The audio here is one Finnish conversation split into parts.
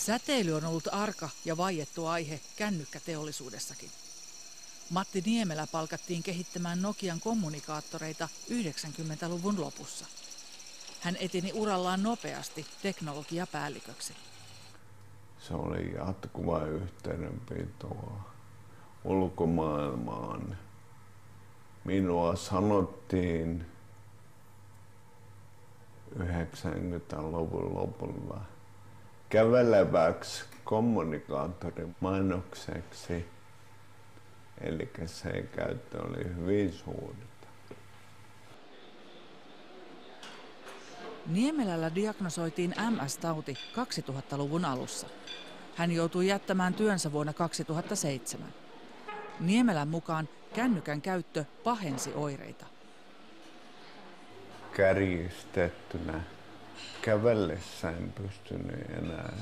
Säteily on ollut arka ja vaiettu aihe kännykkäteollisuudessakin. Matti Niemelä palkattiin kehittämään Nokian kommunikaattoreita 90-luvun lopussa. Hän eteni urallaan nopeasti teknologiapäälliköksi. Se oli jatkuva yhteydenpitoa ulkomaailmaan. Minua sanottiin 90-luvun lopulla käveleväksi kommunikaattorimainokseksi, eli se käyttö oli hyvin suurta. Niemelällä diagnosoitiin MS-tauti 2000-luvun alussa. Hän joutui jättämään työnsä vuonna 2007. Niemelän mukaan kännykän käyttö pahensi oireita. Kärjistettynä kävellessä en pystynyt enää,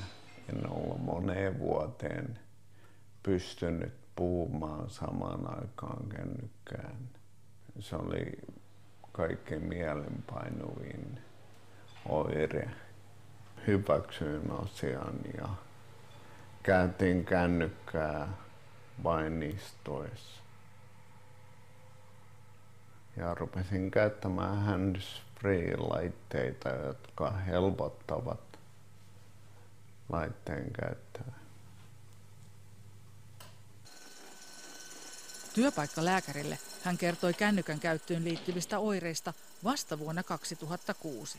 en olla moneen vuoteen pystynyt puhumaan samaan aikaan kännykkään. Se oli kaikkein mielenpainuvin oire. Hyväksyin asian ja käytin kännykkää vain istuessa. Ja rupesin käyttämään hands-free-laitteita, jotka helpottavat laitteen käyttöä. Työpaikkalääkärille hän kertoi kännykän käyttöön liittyvistä oireista vasta vuonna 2006.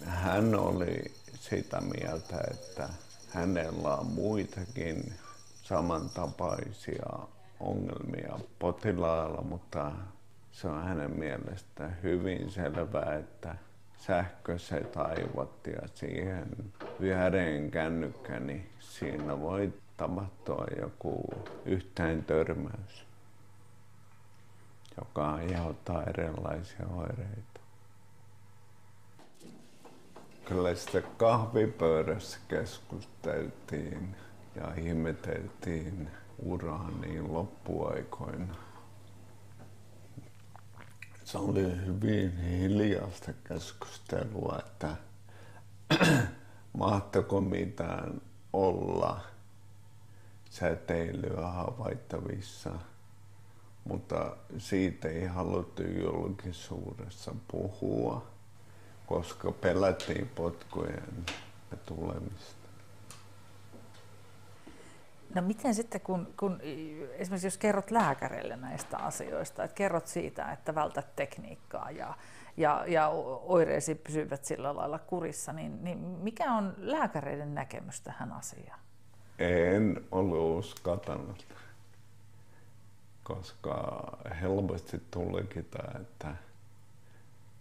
Hän oli sitä mieltä, että hänellä on muitakin samantapaisia ongelmia potilailla, mutta se on hänen mielestään hyvin selvää, että sähköiset aivot ja siihen viereen kännykkä, niin siinä voi tapahtua joku yhteentörmäys, joka aiheuttaa erilaisia oireita. Kyllä sitä kahvipöydässä keskusteltiin ja ihmeteltiin uraani loppuaikoina. Se oli hyvin hiljaista keskustelua, että mahtoiko mitään olla säteilyä havaittavissa, mutta siitä ei haluttu julkisuudessa puhua, koska pelättiin potkujen tulemista. No miten sitten, kun esimerkiksi jos kerrot lääkärille näistä asioista, että kerrot siitä, että vältät tekniikkaa ja oireesi pysyvät sillä lailla kurissa, niin mikä on lääkäreiden näkemys tähän asiaan? En ollut uskaltanut, koska helposti tulkitaan, että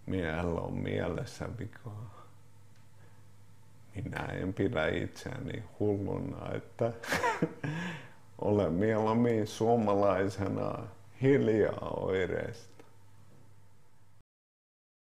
miehellä on mielessä vikaa. Minä en pidä itseäni hulluna, että olen mieluummin suomalaisena hiljaa oireista.